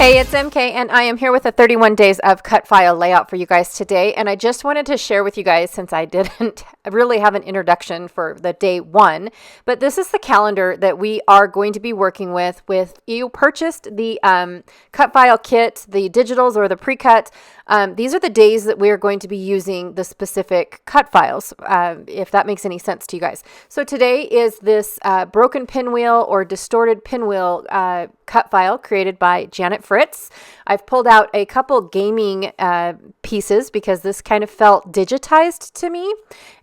Hey, it's MK, and I am here with a 31 days of cut file layout for you guys today. And I just wanted to share with you guys, since I didn't really have an introduction for the day one, but this is the calendar that we are going to be working with. You purchased the cut file kit, the digitals or the pre-cut. These are the days that we are going to be using the specific cut files, if that makes any sense to you guys. So today is this broken pinwheel or distorted pinwheel cut file created by Fritz. I've pulled out a couple gaming pieces because this kind of felt digitized to me.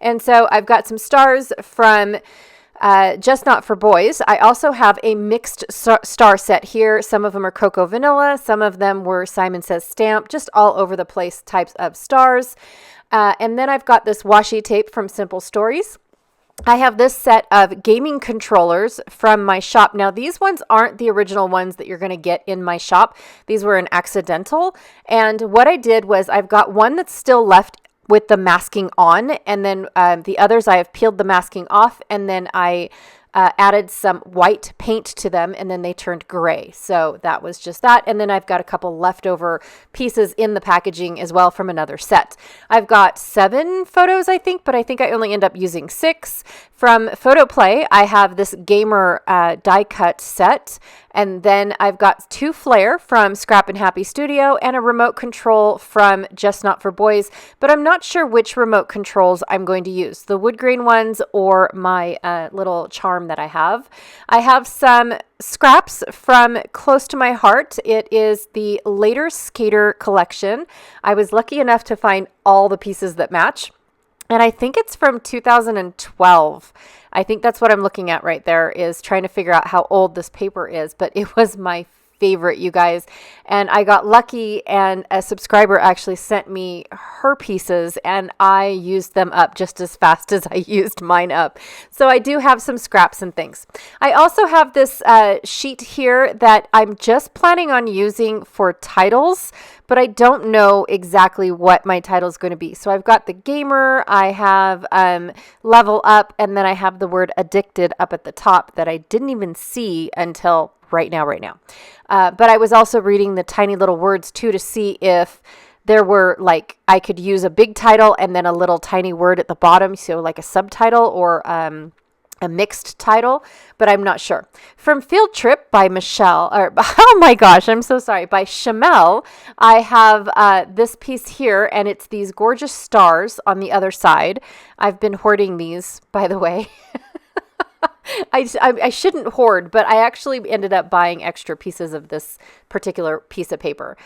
And so I've got some stars from Just Not for Boys. I also have a mixed star set here. Some of them are Cocoa Vanilla. Some of them were Simon Says Stamp, just all over the place types of stars. And then I've got this washi tape from Simple Stories. I have this set of gaming controllers from my shop. Now, these ones aren't the original ones that you're going to get in my shop. These were an accidental. And what I did was I've got one that's still left with the masking on, and then the others I have peeled the masking off, and then I added some white paint to them, and then they turned gray. So that was just that. And then I've got a couple leftover pieces in the packaging as well from another set. I've got 7 photos, I think, but I think I only end up using 6. From Photo Play, I have this gamer die cut set. And then I've got 2 flare from Scrap and Happy Studio and a remote control from Just Not for Boys, but I'm not sure which remote controls I'm going to use, the wood grain ones or my little charm that I have. I have some scraps from Close to My Heart. It is the Later Skater collection. I was lucky enough to find all the pieces that match. And I think it's from 2012. I think that's what I'm looking at right there, is trying to figure out how old this paper is. But it was my favorite, you guys. And I got lucky, and a subscriber actually sent me her pieces, and I used them up just as fast as I used mine up. So I do have some scraps and things. I also have this sheet here that I'm just planning on using for titles, but I don't know exactly what my title is going to be. So I've got the gamer, I have level up, and then I have the word addicted up at the top that I didn't even see until right now. But I was also reading the tiny little words too to see if there were, like, I could use a big title and then a little tiny word at the bottom. So like a subtitle or a mixed title, but I'm not sure. From Field Trip by Michelle, or oh my gosh, I'm so sorry, by Shamel, I have this piece here, and it's these gorgeous stars on the other side. I've been hoarding these, by the way. I shouldn't hoard, but I actually ended up buying extra pieces of this particular piece of paper.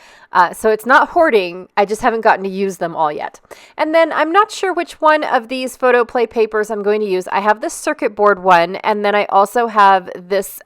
So it's not hoarding. I just haven't gotten to use them all yet. And then I'm not sure which one of these Photo Play papers I'm going to use. I have this circuit board one, and then I also have this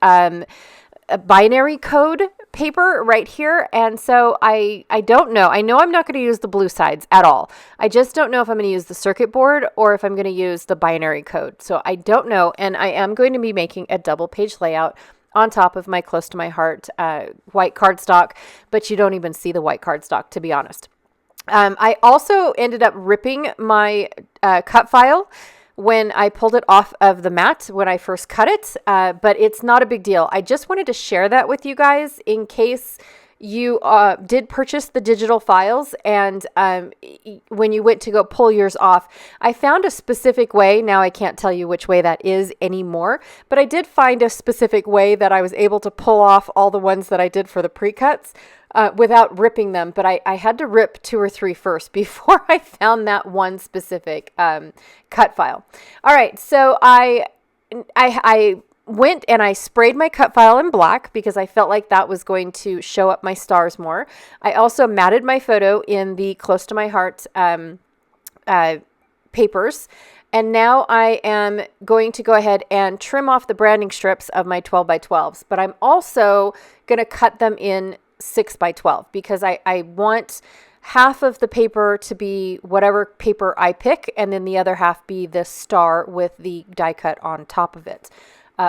a binary code paper right here. And so I don't know. I know I'm not going to use the blue sides at all. I just don't know if I'm going to use the circuit board or if I'm going to use the binary code. So I don't know. And I am going to be making a double page layout on top of my Close to My Heart white cardstock, but you don't even see the white cardstock, to be honest. I also ended up ripping my cut file when I pulled it off of the mat when I first cut it, but it's not a big deal. I just wanted to share that with you guys in case you did purchase the digital files, and when you went to go pull yours off, I found a specific way. Now I can't tell you which way that is anymore, but I did find a specific way that I was able to pull off all the ones that I did for the pre-cuts without ripping them. But I had to rip 2 or 3 first before I found that one specific cut file. All right, so I went and I sprayed my cut file in black because I felt like that was going to show up my stars more. I also matted my photo in the Close to My Heart papers. And now I am going to go ahead and trim off the branding strips of my 12 by 12s, but I'm also going to cut them in 6 by 12 because I want half of the paper to be whatever paper I pick, and then the other half be this star with the die cut on top of it.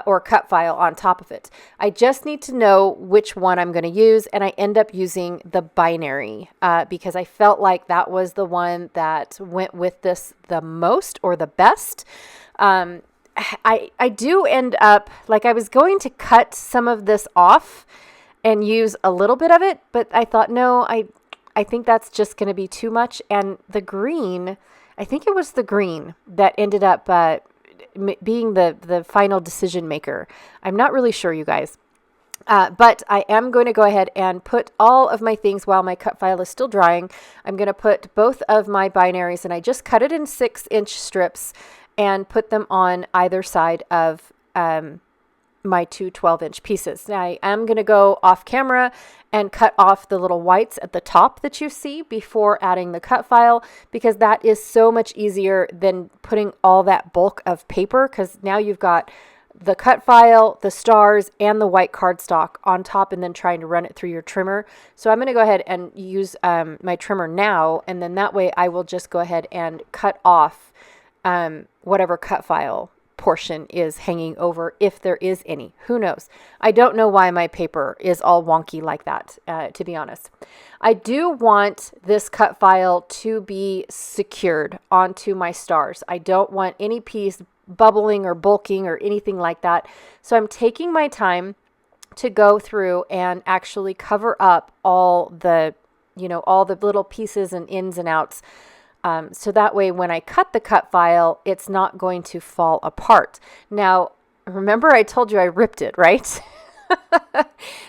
Or cut file on top of it. I just need to know which one I'm going to use, and I end up using the binary because I felt like that was the one that went with this the most or the best. I do end up, like, I was going to cut some of this off and use a little bit of it, but I thought, no, I think that's just going to be too much. And the green, I think it was the green that ended up being the final decision maker. I'm not really sure, you guys. But I am going to go ahead and put all of my things while my cut file is still drying. I'm going to put both of my binaries, and I just cut it in 6-inch strips and put them on either side of my two 12-inch pieces. Now I am going to go off camera and cut off the little whites at the top that you see before adding the cut file, because that is so much easier than putting all that bulk of paper, because now you've got the cut file, the stars, and the white cardstock on top, and then trying to run it through your trimmer. So I'm going to go ahead and use my trimmer now, and then that way I will just go ahead and cut off whatever cut file portion is hanging over, if there is any. Who knows? I don't know why my paper is all wonky like that, to be honest. I do want this cut file to be secured onto my stars. I don't want any piece bubbling or bulking or anything like that. So I'm taking my time to go through and actually cover up all the little pieces and ins and outs. So that way when I cut the cut file, it's not going to fall apart. Now, remember I told you I ripped it, right?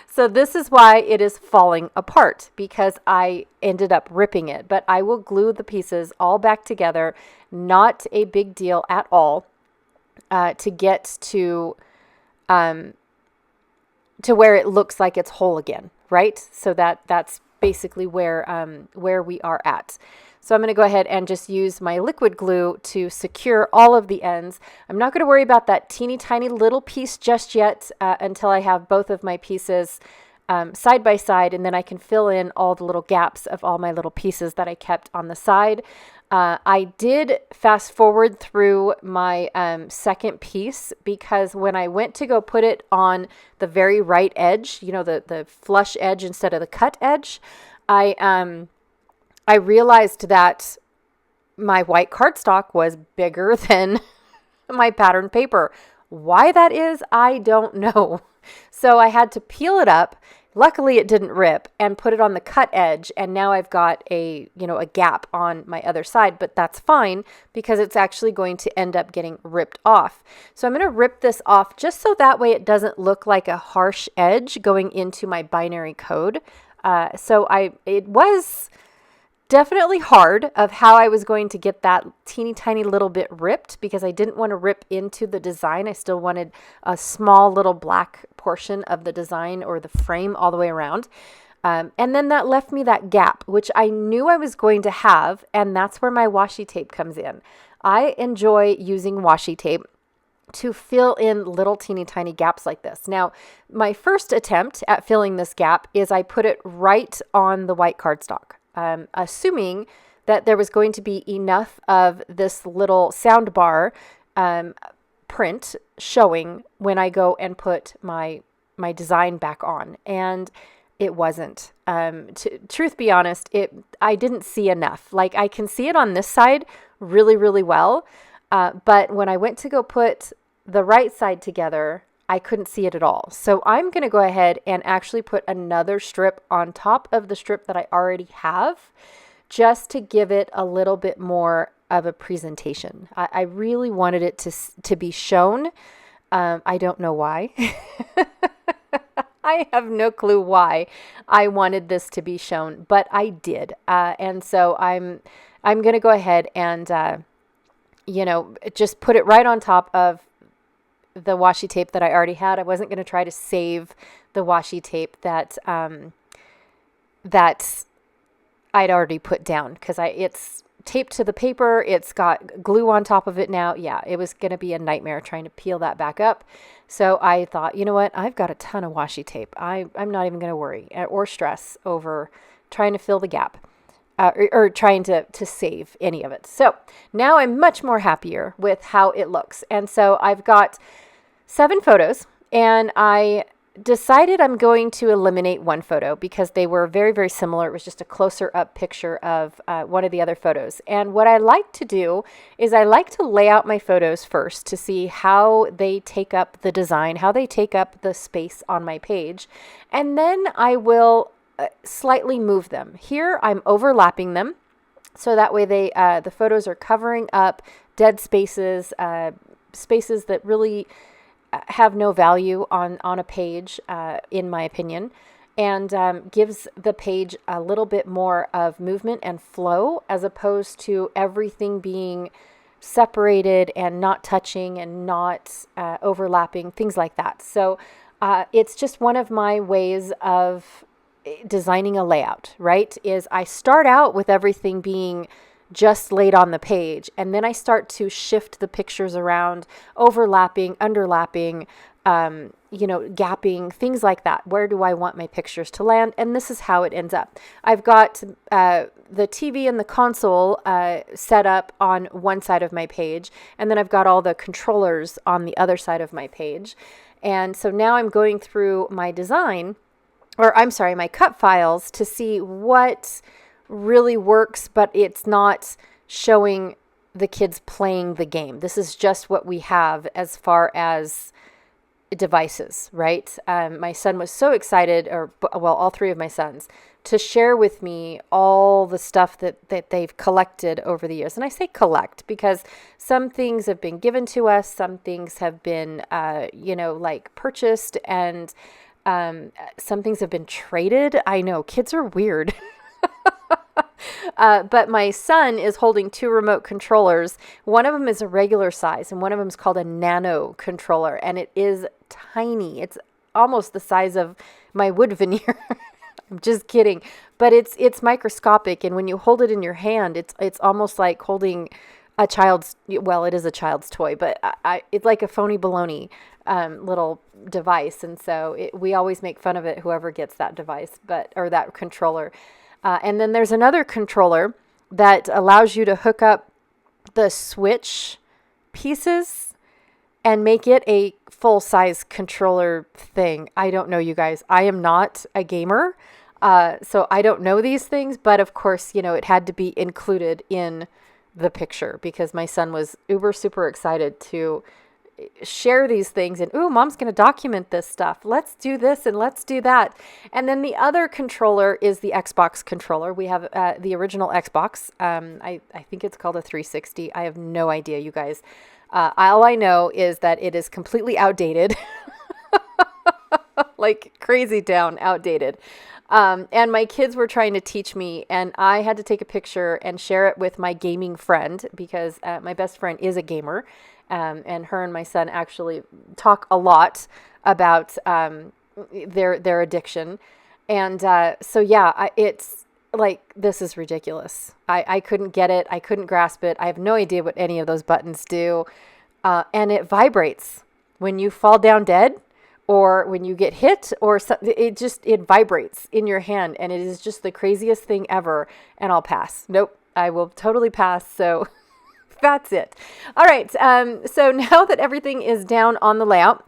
So this is why it is falling apart, because I ended up ripping it. But I will glue the pieces all back together. Not a big deal at all, to get to where it looks like it's whole again, right? So that's basically where we are at. So I'm going to go ahead and just use my liquid glue to secure all of the ends. I'm not going to worry about that teeny tiny little piece just yet until I have both of my pieces side by side, and then I can fill in all the little gaps of all my little pieces that I kept on the side. I did fast forward through my second piece, because when I went to go put it on the very right edge, the flush edge instead of the cut edge, I realized that my white cardstock was bigger than my pattern paper. Why that is, I don't know. So I had to peel it up. Luckily it didn't rip, and put it on the cut edge. And now I've got a gap on my other side, but that's fine because it's actually going to end up getting ripped off. So I'm going to rip this off just so that way it doesn't look like a harsh edge going into my binary code. It was definitely hard of how I was going to get that teeny tiny little bit ripped, because I didn't want to rip into the design. I still wanted a small little black portion of the design or the frame all the way around. And then that left me that gap, which I knew I was going to have, and that's where my washi tape comes in. I enjoy using washi tape to fill in little teeny tiny gaps like this. Now, my first attempt at filling this gap is I put it right on the white cardstock. Assuming that there was going to be enough of this little sound bar print showing when I go and put my design back on, and it wasn't. Truth be honest, I didn't see enough. Like, I can see it on this side really, really well, but when I went to go put the right side together, I couldn't see it at all. So I'm going to go ahead and actually put another strip on top of the strip that I already have, just to give it a little bit more of a presentation. I really wanted it to be shown. I don't know why. I have no clue why I wanted this to be shown, but I did. And so I'm going to go ahead and, just put it right on top of the washi tape that I already had. I wasn't going to try to save the washi tape that I'd already put down, because it's taped to the paper. It's got glue on top of it now. Yeah, it was going to be a nightmare trying to peel that back up. So I thought, you know what? I've got a ton of washi tape. I'm not even going to worry or stress over trying to fill the gap. Or trying to save any of it. So now I'm much more happier with how it looks. And so I've got 7 photos, and I decided I'm going to eliminate one photo because they were very, very similar. It was just a closer up picture of one of the other photos. And what I like to do is I like to lay out my photos first to see how they take up the design, how they take up the space on my page. And then I will slightly move them. Here I'm overlapping them. So that way the photos are covering up dead spaces, spaces that really have no value on a page, in my opinion, and gives the page a little bit more of movement and flow as opposed to everything being separated and not touching and not overlapping, things like that. So it's just one of my ways of designing a layout, right? Is I start out with everything being just laid on the page, and then I start to shift the pictures around, overlapping, underlapping, gapping, things like that. Where do I want my pictures to land? And this is how it ends up. I've got the TV and the console set up on one side of my page, and then I've got all the controllers on the other side of my page. And so now I'm going through my my cut files to see what really works, but it's not showing the kids playing the game. This is just what we have as far as devices, right? My son was so excited, all three of my sons, to share with me all the stuff that they've collected over the years. And I say collect because some things have been given to us, some things have been, purchased, and some things have been traded. I know, kids are weird. But my son is holding two remote controllers. One of them is a regular size, and one of them is called a nano controller, and it is tiny. It's almost the size of my wood veneer. I'm just kidding, but it's microscopic, and when you hold it in your hand, it's almost like holding a child's. Well, it is a child's toy, but it's like a phony baloney little device, and so we always make fun of it. Whoever gets that device, or that controller. And then there's another controller that allows you to hook up the switch pieces and make it a full-size controller thing. I don't know, you guys. I am not a gamer, so I don't know these things. But of course, it had to be included in the picture because my son was uber super excited to share these things, and mom's going to document this stuff. Let's do this and let's do that. And then the other controller is the Xbox controller. We have the original Xbox. I think it's called a 360. I have no idea, you guys. All I know is that it is completely outdated, like crazy town outdated. And my kids were trying to teach me, and I had to take a picture and share it with my gaming friend because my best friend is a gamer. And her and my son actually talk a lot about their addiction. And it's like, this is ridiculous. I couldn't get it. I couldn't grasp it. I have no idea what any of those buttons do. And it vibrates when you fall down dead or when you get hit or something. It vibrates in your hand, and it is just the craziest thing ever. And I'll pass. Nope, I will totally pass. So that's it. All right. So now that everything is down on the layout,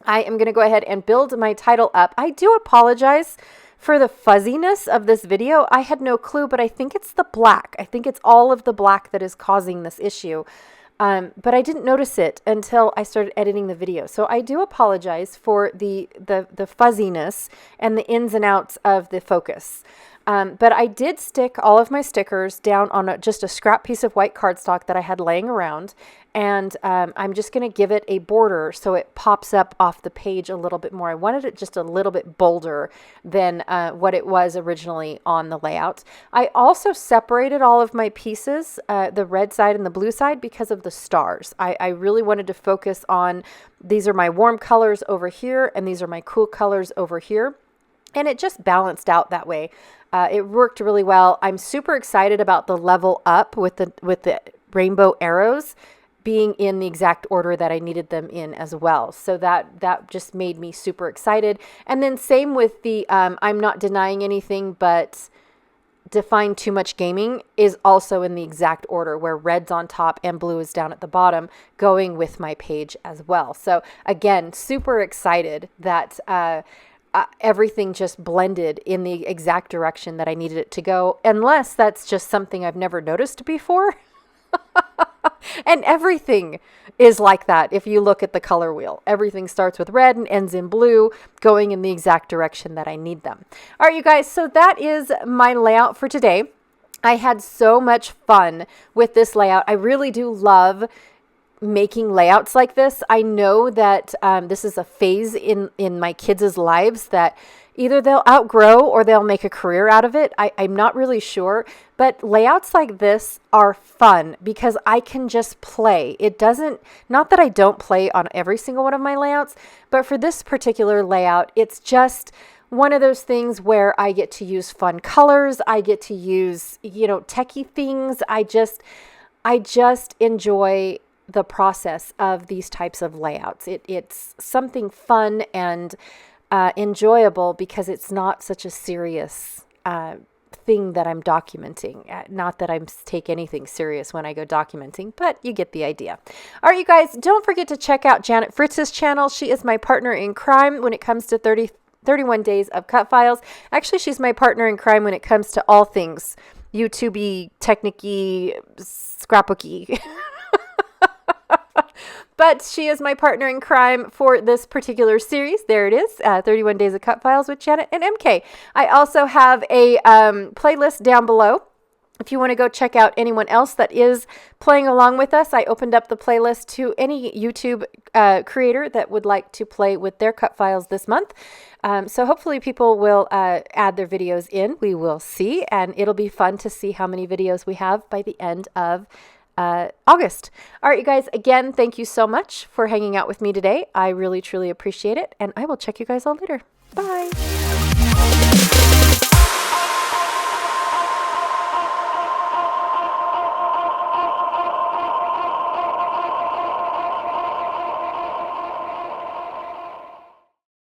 I am going to go ahead and build my title up. I do apologize for the fuzziness of this video. I had no clue, but I think it's the black. I think it's all of the black that is causing this issue. But I didn't notice it until I started editing the video. So I do apologize for the fuzziness and the ins and outs of the focus. But I did stick all of my stickers down on just a scrap piece of white cardstock that I had laying around. And I'm just going to give it a border so it pops up off the page a little bit more. I wanted it just a little bit bolder than what it was originally on the layout. I also separated all of my pieces, the red side and the blue side, because of the stars. I really wanted to focus on, these are my warm colors over here, and these are my cool colors over here. And it just balanced out that way. It worked really well. I'm super excited about the level up with the rainbow arrows being in the exact order that I needed them in as well. So that just made me super excited. And then same with the I'm not denying anything, but define too much gaming is also in the exact order where red's on top and blue is down at the bottom, going with my page as well. So again, super excited that everything just blended in the exact direction that I needed it to go, unless that's just something I've never noticed before. And everything is like that. If you look at the color wheel, everything starts with red and ends in blue, going in the exact direction that I need them. All right, you guys, so that is my layout for today. I had so much fun with this layout. I really do love making layouts like this. I know that this is a phase in my kids' lives that either they'll outgrow or they'll make a career out of it. I'm not really sure, but layouts like this are fun because I can just play. It doesn't, not that I don't play on every single one of my layouts, but for this particular layout, it's just one of those things where I get to use fun colors. I get to use, techie things. I just enjoy the process of these types of layouts. It's something fun and enjoyable because it's not such a serious thing that I'm documenting. Not that I take anything serious when I go documenting, but you get the idea. All right, you guys, don't forget to check out Janet Fritz's channel. She is my partner in crime when it comes to 31 days of cut files. Actually, she's my partner in crime when it comes to all things YouTube-y, technique-y, scrapbook-y. But she is my partner in crime for this particular series. There it is, 31 Days of Cut Files with Janet and MK. I also have a playlist down below. If you want to go check out anyone else that is playing along with us, I opened up the playlist to any YouTube creator that would like to play with their cut files this month. So hopefully people will add their videos in. We will see, and it'll be fun to see how many videos we have by the end of August. All right, you guys, again, thank you so much for hanging out with me today. I really, truly appreciate it, and I will check you guys all later. Bye.